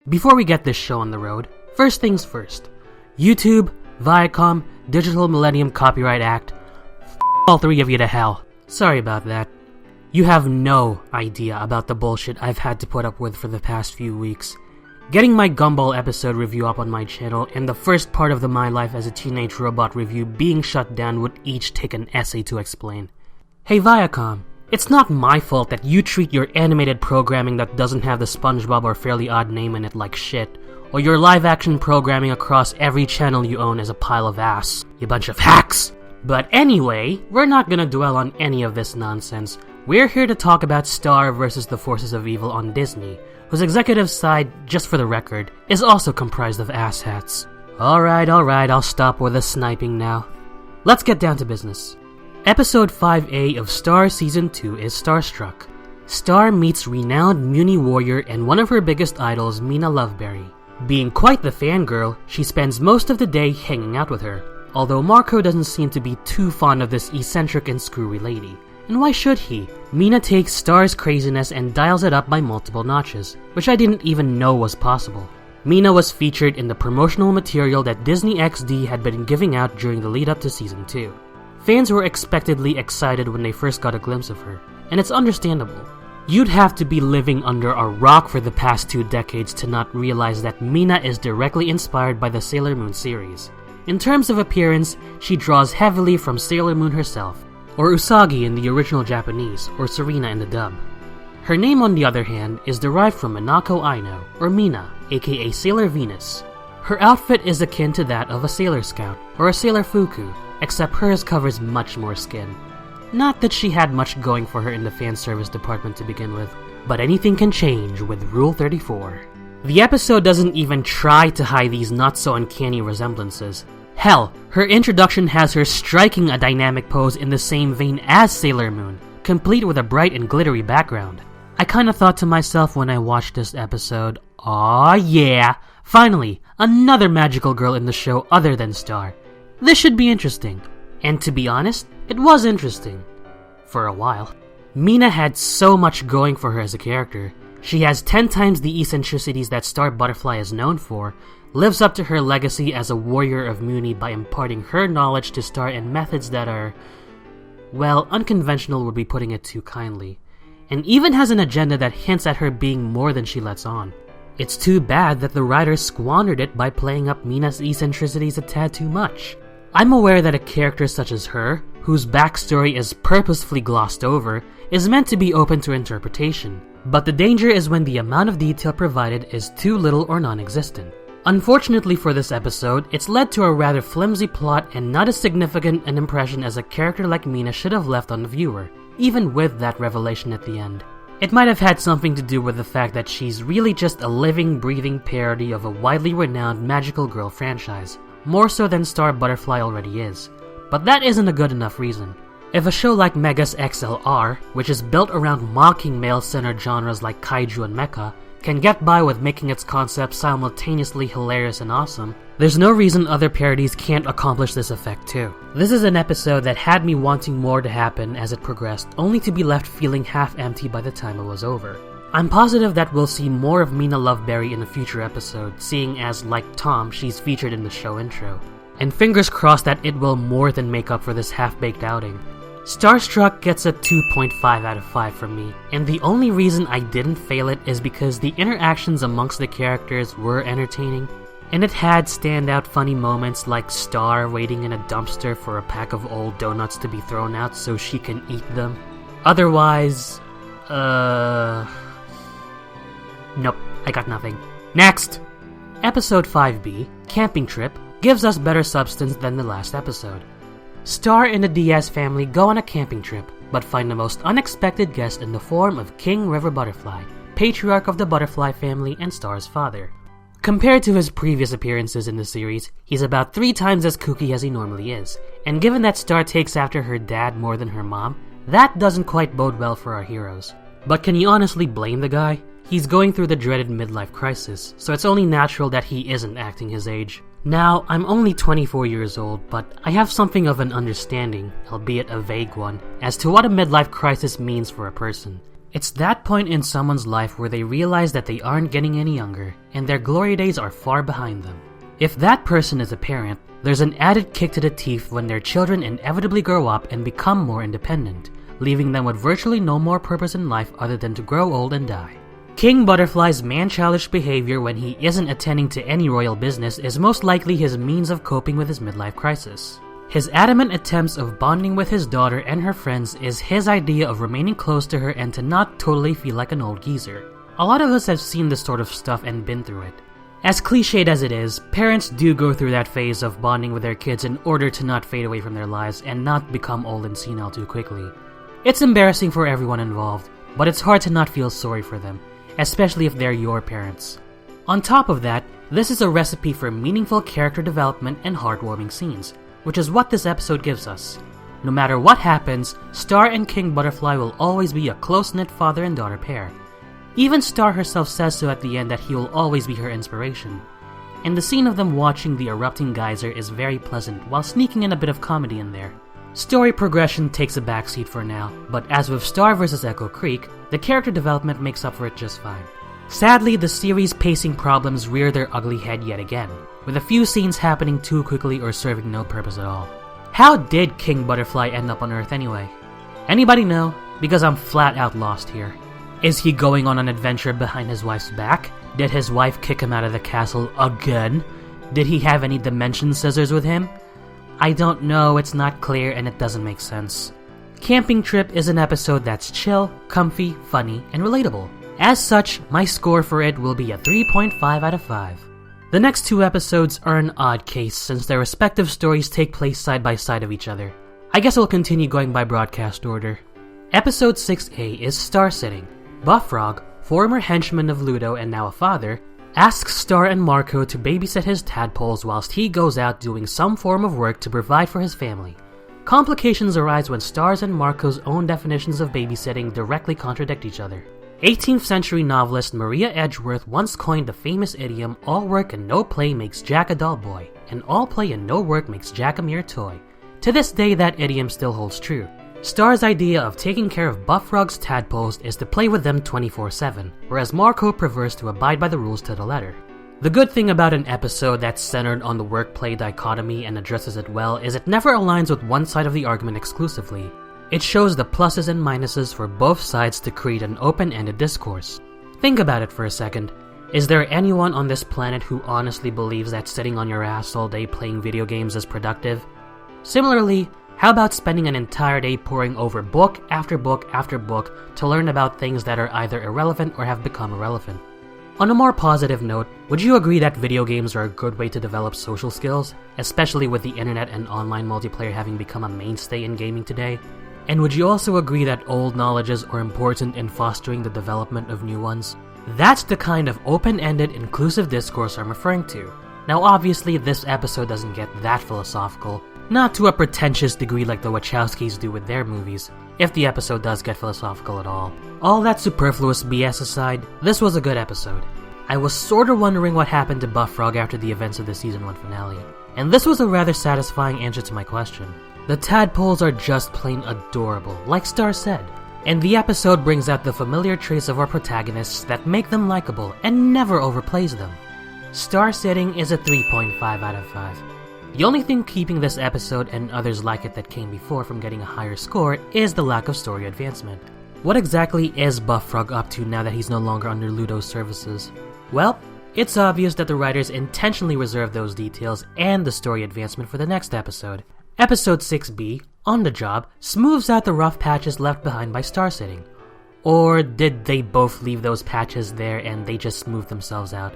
Before we get this show on the road, first things first. YouTube, Viacom, Digital Millennium Copyright Act, all three of you to hell. Sorry about that. You have no idea about the bullshit I've had to put up with for the past few weeks. Getting my Gumball episode review up on my channel and the first part of the My Life as a Teenage Robot review being shut down would each take an essay to explain. Hey Viacom, it's not my fault that you treat your animated programming that doesn't have the SpongeBob or Fairly Odd name in it like shit, or your live-action programming across every channel you own as a pile of ass, you bunch of hacks! But anyway, we're not gonna dwell on any of this nonsense. We're here to talk about Star vs. the Forces of Evil on Disney, whose executive side, just for the record, is also comprised of asshats. Alright, I'll stop with the sniping now. Let's get down to business. Episode 5A of Star Season 2 is Starstruck. Star meets renowned Muni warrior and one of her biggest idols, Mina Loveberry. Being quite the fangirl, she spends most of the day hanging out with her, although Marco doesn't seem to be too fond of this eccentric and screwy lady. And why should he? Mina takes Star's craziness and dials it up by multiple notches, which I didn't even know was possible. Mina was featured in the promotional material that Disney XD had been giving out during the lead up to Season 2. Fans were expectedly excited when they first got a glimpse of her, and it's understandable. You'd have to be living under a rock for the past 2 decades to not realize that Mina is directly inspired by the Sailor Moon series. In terms of appearance, she draws heavily from Sailor Moon herself, or Usagi in the original Japanese, or Serena in the dub. Her name, on the other hand, is derived from Minako Aino, or Mina, aka Sailor Venus. Her outfit is akin to that of a Sailor Scout, or a Sailor Fuku, except hers covers much more skin. Not that she had much going for her in the fan service department to begin with, but anything can change with Rule 34. The episode doesn't even try to hide these not-so-uncanny resemblances. Hell, her introduction has her striking a dynamic pose in the same vein as Sailor Moon, complete with a bright and glittery background. I kinda thought to myself when I watched this episode, aw yeah, finally, another magical girl in the show other than Star. This should be interesting. And to be honest, it was interesting. For a while. Mina had so much going for her as a character. She has 10 times the eccentricities that Star Butterfly is known for, lives up to her legacy as a warrior of Muni by imparting her knowledge to Star in methods that are, well, unconventional would be putting it too kindly, and even has an agenda that hints at her being more than she lets on. It's too bad that the writers squandered it by playing up Mina's eccentricities a tad too much. I'm aware that a character such as her, whose backstory is purposefully glossed over, is meant to be open to interpretation, but the danger is when the amount of detail provided is too little or non-existent. Unfortunately for this episode, it's led to a rather flimsy plot and not as significant an impression as a character like Mina should have left on the viewer, even with that revelation at the end. It might have had something to do with the fact that she's really just a living, breathing parody of a widely renowned magical girl franchise, more so than Star Butterfly already is. But that isn't a good enough reason. If a show like Megas XLR, which is built around mocking male-centered genres like kaiju and mecha, can get by with making its concept simultaneously hilarious and awesome, there's no reason other parodies can't accomplish this effect too. This is an episode that had me wanting more to happen as it progressed, only to be left feeling half empty by the time it was over. I'm positive that we'll see more of Mina Loveberry in a future episode, seeing as, like Tom, she's featured in the show intro. And fingers crossed that it will more than make up for this half-baked outing. Starstruck gets a 2.5 out of 5 from me, and the only reason I didn't fail it is because the interactions amongst the characters were entertaining, and it had standout funny moments like Star waiting in a dumpster for a pack of old donuts to be thrown out so she can eat them. Otherwise, nope, I got nothing. Next! Episode 5B, Camping Trip, gives us better substance than the last episode. Star and the Diaz family go on a camping trip, but find the most unexpected guest in the form of King River Butterfly, patriarch of the Butterfly family and Star's father. Compared to his previous appearances in the series, he's about 3 times as kooky as he normally is, and given that Star takes after her dad more than her mom, that doesn't quite bode well for our heroes. But can you honestly blame the guy? He's going through the dreaded midlife crisis, so it's only natural that he isn't acting his age. Now, I'm only 24 years old, but I have something of an understanding, albeit a vague one, as to what a midlife crisis means for a person. It's that point in someone's life where they realize that they aren't getting any younger, and their glory days are far behind them. If that person is a parent, there's an added kick to the teeth when their children inevitably grow up and become more independent, leaving them with virtually no more purpose in life other than to grow old and die. King Butterfly's man-childish behavior when he isn't attending to any royal business is most likely his means of coping with his midlife crisis. His adamant attempts of bonding with his daughter and her friends is his idea of remaining close to her and to not totally feel like an old geezer. A lot of us have seen this sort of stuff and been through it. As cliched as it is, parents do go through that phase of bonding with their kids in order to not fade away from their lives and not become old and senile too quickly. It's embarrassing for everyone involved, but it's hard to not feel sorry for them, especially if they're your parents. On top of that, this is a recipe for meaningful character development and heartwarming scenes, which is what this episode gives us. No matter what happens, Star and King Butterfly will always be a close-knit father and daughter pair. Even Star herself says so at the end that he will always be her inspiration. And the scene of them watching the erupting geyser is very pleasant while sneaking in a bit of comedy in there. Story progression takes a backseat for now, but as with Star vs. Echo Creek, the character development makes up for it just fine. Sadly, the series' pacing problems rear their ugly head yet again, with a few scenes happening too quickly or serving no purpose at all. How did King Butterfly end up on Earth anyway? Anybody know? Because I'm flat out lost here. Is he going on an adventure behind his wife's back? Did his wife kick him out of the castle again? Did he have any dimension scissors with him? I don't know, it's not clear and it doesn't make sense. Camping Trip is an episode that's chill, comfy, funny, and relatable. As such, my score for it will be a 3.5 out of 5. The next two episodes are an odd case since their respective stories take place side by side of each other. I guess we'll continue going by broadcast order. Episode 6A is Star Sitting. Buffrog, former henchman of Ludo and now a father, asks Star and Marco to babysit his tadpoles whilst he goes out doing some form of work to provide for his family. Complications arise when Star's and Marco's own definitions of babysitting directly contradict each other. 18th century novelist Maria Edgeworth once coined the famous idiom, "All work and no play makes Jack a dull boy, and all play and no work makes Jack a mere toy." To this day, that idiom still holds true. Star's idea of taking care of Buffrog's tadpoles is to play with them 24/7, whereas Marco prefers to abide by the rules to the letter. The good thing about an episode that's centered on the work-play dichotomy and addresses it well is it never aligns with one side of the argument exclusively. It shows the pluses and minuses for both sides to create an open-ended discourse. Think about it for a second. Is there anyone on this planet who honestly believes that sitting on your ass all day playing video games is productive? Similarly, how about spending an entire day poring over book after book after book to learn about things that are either irrelevant or have become irrelevant? On a more positive note, would you agree that video games are a good way to develop social skills, especially with the internet and online multiplayer having become a mainstay in gaming today? And would you also agree that old knowledges are important in fostering the development of new ones? That's the kind of open-ended, inclusive discourse I'm referring to. Now obviously this episode doesn't get that philosophical, not to a pretentious degree like the Wachowskis do with their movies, if the episode does get philosophical at all. All that superfluous BS aside, this was a good episode. I was sorta wondering what happened to Buffrog after the events of the season 1 finale, and this was a rather satisfying answer to my question. The tadpoles are just plain adorable, like Star said, and the episode brings out the familiar traits of our protagonists that make them likable and never overplays them. Star Sitting is a 3.5 out of 5. The only thing keeping this episode and others like it that came before from getting a higher score is the lack of story advancement. What exactly is Buffrog up to now that he's no longer under Ludo's services? Well, it's obvious that the writers intentionally reserved those details and the story advancement for the next episode. Episode 6B, On the Job, smooths out the rough patches left behind by Star Sitting. Or did they both leave those patches there and they just smoothed themselves out?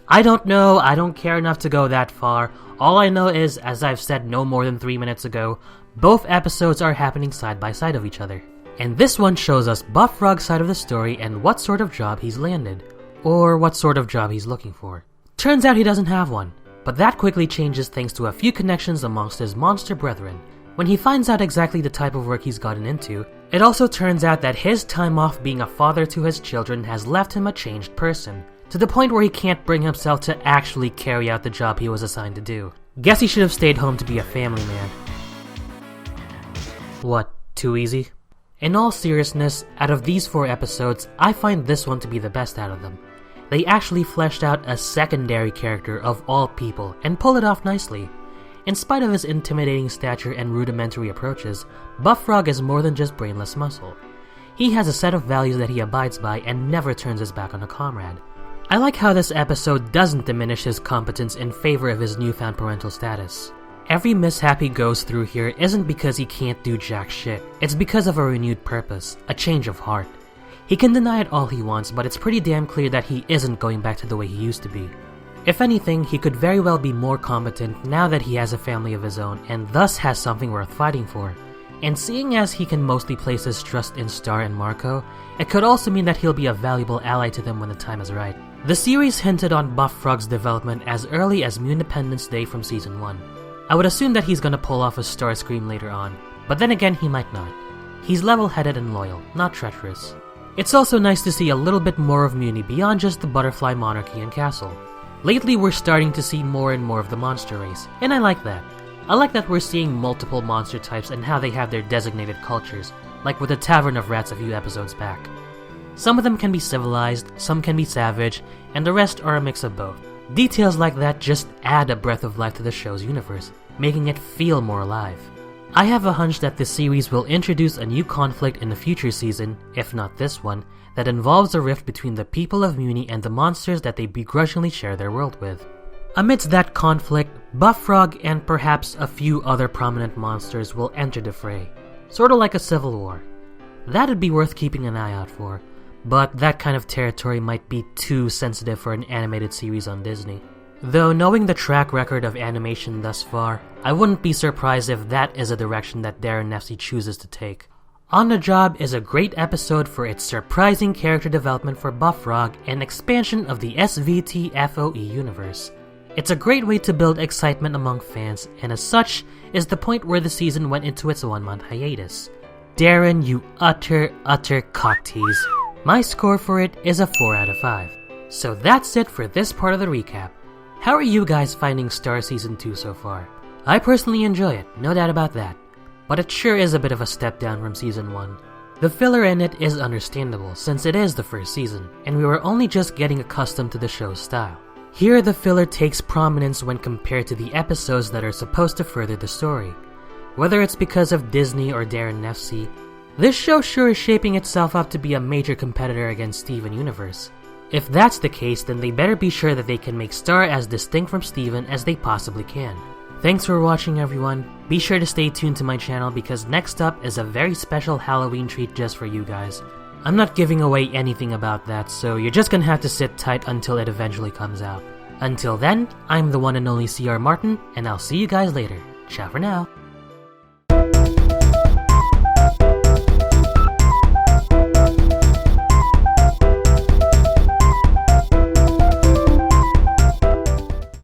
I don't know, I don't care enough to go that far. All I know is, as I've said no more than 3 minutes ago, both episodes are happening side by side of each other. And this one shows us Buffrog's side of the story and what sort of job he's landed. Or what sort of job he's looking for. Turns out he doesn't have one, but that quickly changes thanks to a few connections amongst his monster brethren. When he finds out exactly the type of work he's gotten into, it also turns out that his time off being a father to his children has left him a changed person, to the point where he can't bring himself to actually carry out the job he was assigned to do. Guess he should have stayed home to be a family man. What, too easy? In all seriousness, out of these 4 episodes, I find this one to be the best out of them. They actually fleshed out a secondary character of all people and pull it off nicely. In spite of his intimidating stature and rudimentary approaches, Buff Frog is more than just brainless muscle. He has a set of values that he abides by and never turns his back on a comrade. I like how this episode doesn't diminish his competence in favor of his newfound parental status. Every mishap he goes through here isn't because he can't do jack shit, it's because of a renewed purpose, a change of heart. He can deny it all he wants, but it's pretty damn clear that he isn't going back to the way he used to be. If anything, he could very well be more competent now that he has a family of his own and thus has something worth fighting for. And seeing as he can mostly place his trust in Star and Marco, it could also mean that he'll be a valuable ally to them when the time is right. The series hinted on Buff Frog's development as early as Independence Day from Season 1. I would assume that he's gonna pull off a Starscream later on, but then again he might not. He's level-headed and loyal, not treacherous. It's also nice to see a little bit more of Muni beyond just the butterfly monarchy and castle. Lately we're starting to see more and more of the monster race, and I like that. I like that we're seeing multiple monster types and how they have their designated cultures, like with the Tavern of Rats a few episodes back. Some of them can be civilized, some can be savage, and the rest are a mix of both. Details like that just add a breath of life to the show's universe, making it feel more alive. I have a hunch that this series will introduce a new conflict in the future season, if not this one, that involves a rift between the people of Muni and the monsters that they begrudgingly share their world with. Amidst that conflict, Buff Frog and perhaps a few other prominent monsters will enter the fray, sorta like a civil war. That'd be worth keeping an eye out for, but that kind of territory might be too sensitive for an animated series on Disney. Though knowing the track record of animation thus far, I wouldn't be surprised if that is a direction that Darren Nefsey chooses to take. On the Job is a great episode for its surprising character development for Buff Frog and expansion of the SVT-FOE universe. It's a great way to build excitement among fans, and as such, is the point where the season went into its 1-month hiatus. Darren, you utter cock tease. My score for it is a 4 out of 5. So that's it for this part of the recap. How are you guys finding Star Season 2 so far? I personally enjoy it, no doubt about that, but it sure is a bit of a step down from Season 1. The filler in it is understandable since it is the first season, and we were only just getting accustomed to the show's style. Here the filler takes prominence when compared to the episodes that are supposed to further the story. Whether it's because of Disney or Darren Nefsey, this show sure is shaping itself up to be a major competitor against Steven Universe. If that's the case, then they better be sure that they can make Star as distinct from Steven as they possibly can. Thanks for watching everyone, be sure to stay tuned to my channel because next up is a very special Halloween treat just for you guys. I'm not giving away anything about that, so you're just gonna have to sit tight until it eventually comes out. Until then, I'm the one and only CR Martin, and I'll see you guys later. Ciao for now.